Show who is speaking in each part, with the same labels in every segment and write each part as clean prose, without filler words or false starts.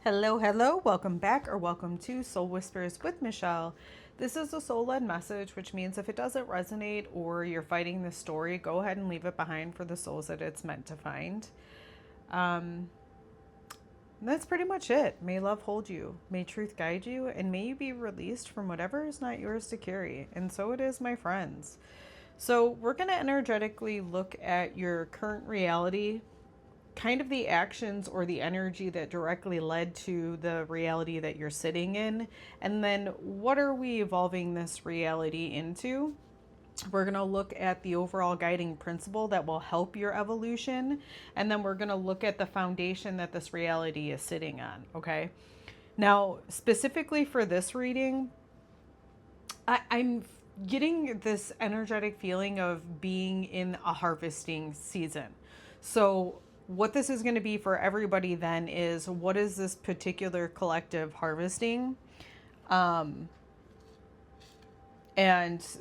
Speaker 1: Hello, hello, welcome back or welcome to Soul Whispers with Michelle. This is a soul-led message, which means if it doesn't resonate or you're fighting this story, go ahead and leave it behind for the souls that it's meant to find. That's pretty much it. May love hold you, may truth guide you, and may you be released from whatever is not yours to carry. And so it is, my friends. So we're going to energetically look at your current reality, kind of the actions or the energy that directly led to the reality that you're sitting in, and then what are we evolving this reality into. We're going to look at the overall guiding principle that will help your evolution, and then we're going to look at the foundation that this reality is sitting on. Okay, now specifically for this reading, I'm getting this energetic feeling of being in a harvesting season. So what this is going to be for everybody then is, what is this particular collective harvesting? And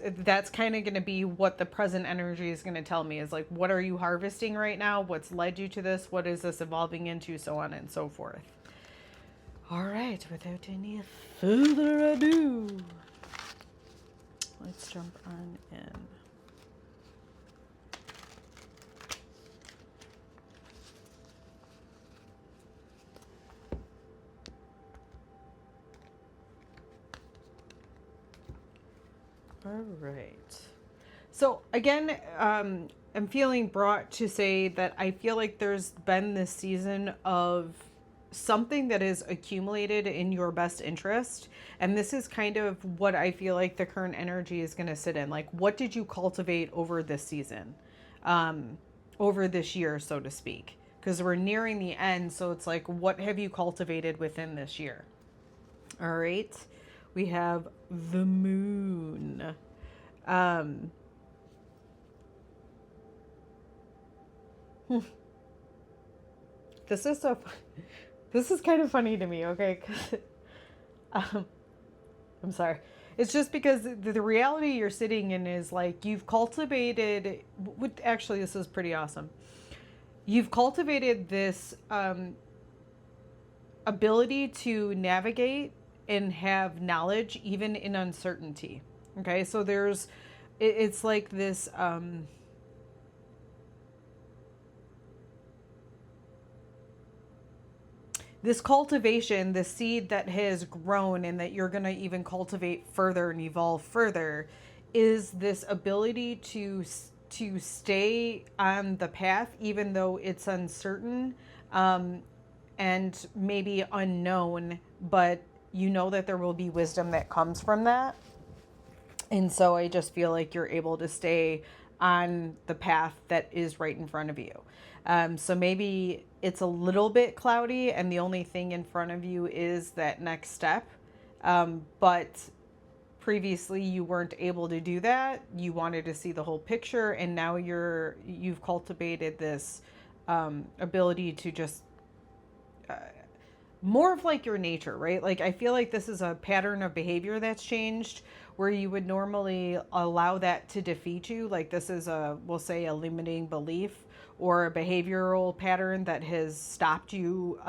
Speaker 1: that's kind of going to be what the present energy is going to tell me, is like, what are you harvesting right now? What's led you to this? What is this evolving into? So on and so forth. All right, without any further ado, let's jump on in. All right. So again, I'm feeling brought to say that I feel like there's been this season of something that is accumulated in your best interest. And this is kind of what I feel like the current energy is going to sit in. Like, what did you cultivate over this season? Over this year, so to speak. Because we're nearing the end. So it's like, what have you cultivated within this year? All right. We have the moon. This is so. This is kind of funny to me, okay? 'Cause, I'm sorry. It's just because the reality you're sitting in is like, you've cultivated. Actually, this is pretty awesome. You've cultivated this ability to navigate and have knowledge even in uncertainty. Okay, so it's like this this cultivation, the seed that has grown and that you're going to even cultivate further and evolve further, is this ability to stay on the path even though it's uncertain, and maybe unknown, but you know that there will be wisdom that comes from that. And so I just feel like you're able to stay on the path that is right in front of you. So maybe it's a little bit cloudy and the only thing in front of you is that next step. But previously you weren't able to do that. You wanted to see the whole picture, and now you've cultivated this ability to just more of like your nature, right? Like, I feel like this is a pattern of behavior that's changed, where you would normally allow that to defeat you. Like, this is we'll say a limiting belief or a behavioral pattern that has stopped you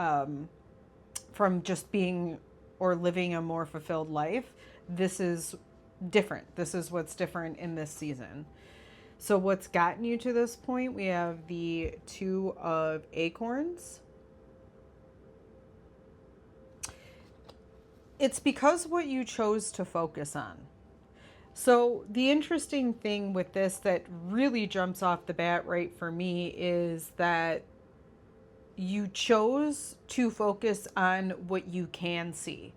Speaker 1: from just being or living a more fulfilled life. This is different. This is what's different in this season. So what's gotten you to this point? We have the Two of Acorns. It's because what you chose to focus on. So the interesting thing with this that really jumps off the bat right for me is that you chose to focus on what you can see.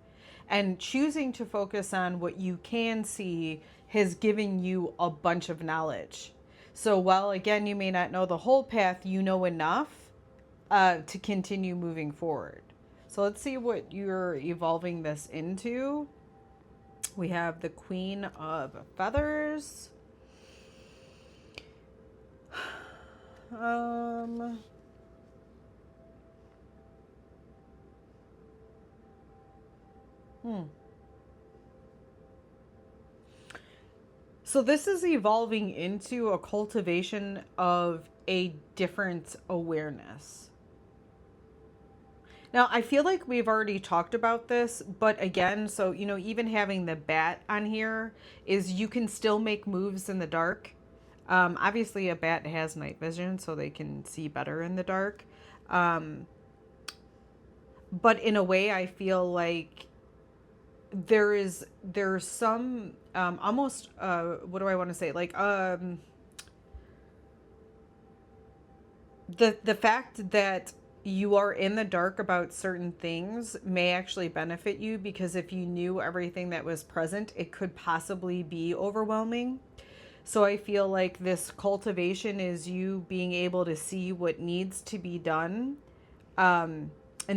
Speaker 1: And choosing to focus on what you can see has given you a bunch of knowledge. So while, again, you may not know the whole path, you know enough to continue moving forward. So let's see what you're evolving this into. We have the Queen of Feathers. So this is evolving into a cultivation of a different awareness. Now, I feel like we've already talked about this, but again, so, even having the bat on here is you can still make moves in the dark. Obviously, a bat has night vision, so they can see better in the dark. Um, but in a way, I feel like there's some almost what do I want to say? Like the fact that you are in the dark about certain things may actually benefit you, because if you knew everything that was present, it could possibly be overwhelming. So I feel like this cultivation is you being able to see what needs to be done. And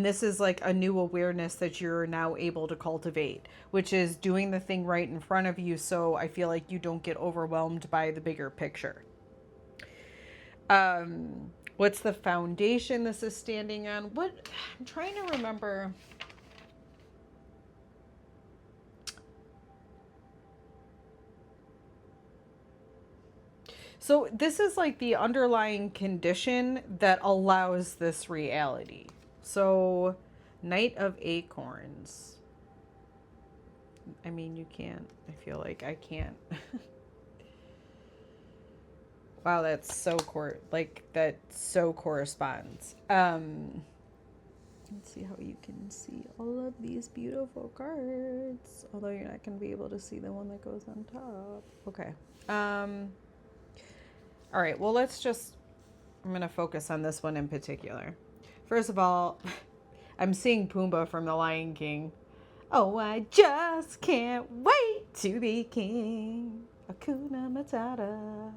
Speaker 1: this is like a new awareness that you're now able to cultivate, which is doing the thing right in front of you. So I feel like you don't get overwhelmed by the bigger picture. What's the foundation this is standing on? What I'm trying to remember. So this is like the underlying condition that allows this reality. So 𝗨𝗪𝗁. I mean, you can't. I feel like I can't. Wow, that's so that so corresponds. Let's see how you can see all of these beautiful cards. Although you're not going to be able to see the one that goes on top. Okay. All right. Well, I'm going to focus on this one in particular. First of all, I'm seeing Pumbaa from The Lion King. Oh, I just can't wait to be king. Hakuna Matata.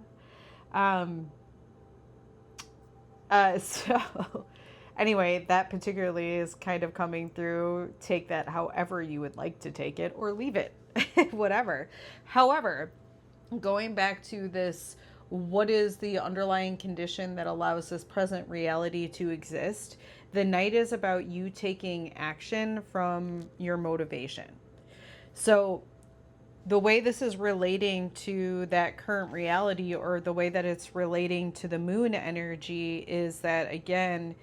Speaker 1: So anyway, that particularly is kind of coming through. Take that however you would like to take it, or leave it, whatever. However, going back to this, what is the underlying condition that allows this present reality to exist? The night is about you taking action from your motivation. So the way this is relating to that current reality, or the way that it's relating to the moon energy, is that, again,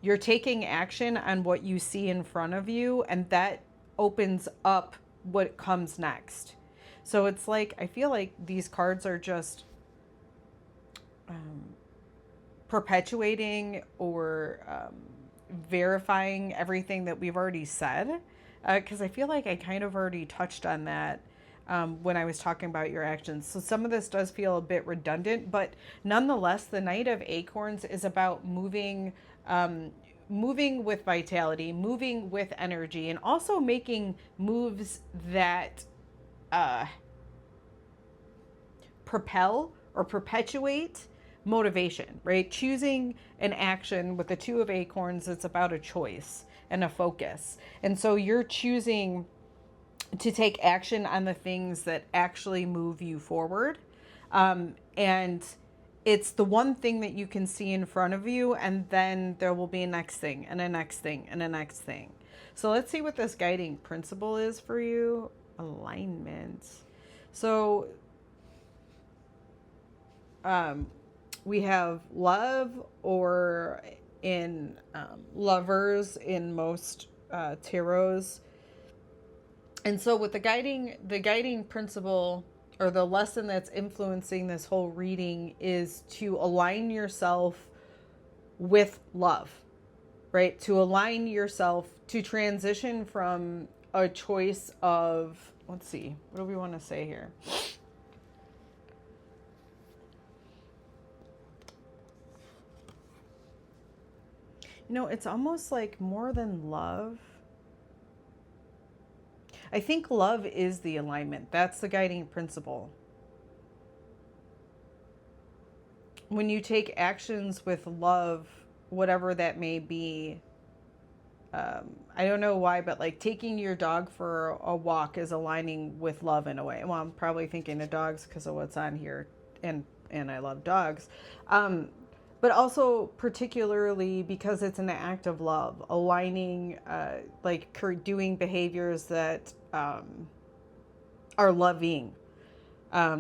Speaker 1: you're taking action on what you see in front of you, and that opens up what comes next. So it's like, I feel like these cards are just perpetuating or verifying everything that we've already said. Because I feel like I kind of already touched on that when I was talking about your actions. So some of this does feel a bit redundant, but nonetheless, the 𝗨𝗪𝗁 is about moving with vitality, moving with energy, and also making moves that propel or perpetuate motivation, right? Choosing an action with the Two of Acorns, it's about a choice and a focus. And so you're choosing to take action on the things that actually move you forward. And it's the one thing that you can see in front of you, and then there will be a next thing and a next thing and a next thing. So let's see what this guiding principle is for you. Alignment. So we have love, or in lovers in most tarots. And so with the guiding principle, or the lesson that's influencing this whole reading, is to align yourself with love, right? To align yourself, to transition from a choice of, let's see, what do we want to say here? It's almost like more than love. I think love is the alignment. That's the guiding principle. When you take actions with love, whatever that may be, I don't know why, but like taking your dog for a walk is aligning with love in a way. Well, I'm probably thinking of dogs because of what's on here, and I love dogs. But also particularly because it's an act of love, aligning, like doing behaviors that are loving. I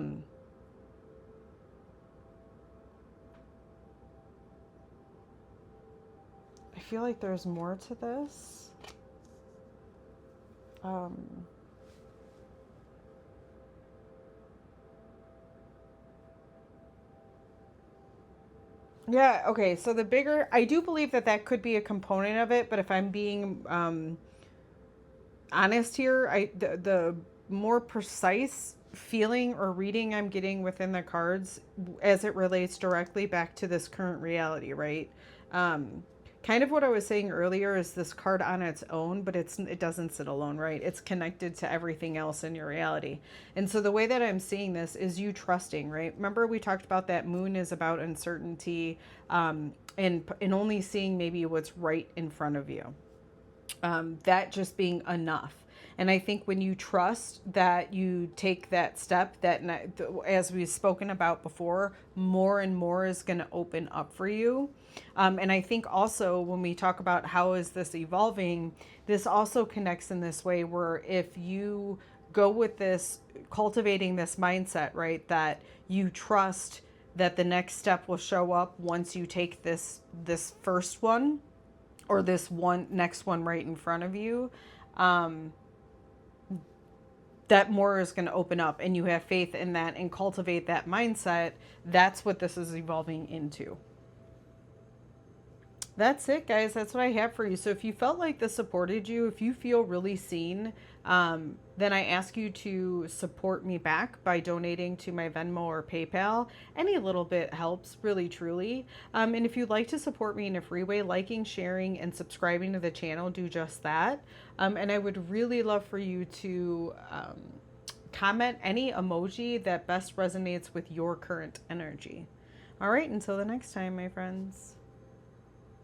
Speaker 1: feel like there's more to this. Yeah, okay. So the bigger, I do believe that that could be a component of it, but if I'm being honest here, the more precise feeling or reading I'm getting within the cards as it relates directly back to this current reality, right? Kind of what I was saying earlier is this card on its own, but it doesn't sit alone, right? It's connected to everything else in your reality. And so the way that I'm seeing this is you trusting, right? Remember we talked about that moon is about uncertainty, and only seeing maybe what's right in front of you. That just being enough. And I think when you trust that you take that step, that as we've spoken about before, more and more is going to open up for you. And I think also when we talk about how is this evolving, this also connects in this way where if you go with this, cultivating this mindset, right, that you trust that the next step will show up once you take this first one, or this next one right in front of you, that more is going to open up, and you have faith in that and cultivate that mindset. That's what this is evolving into. That's it, guys. That's what I have for you. So if you felt like this supported you, if you feel really seen, then I ask you to support me back by donating to my Venmo or PayPal. Any little bit helps, really, truly. And if you'd like to support me in a free way, liking, sharing, and subscribing to the channel, do just that. And I would really love for you to comment any emoji that best resonates with your current energy. All right, until the next time, my friends.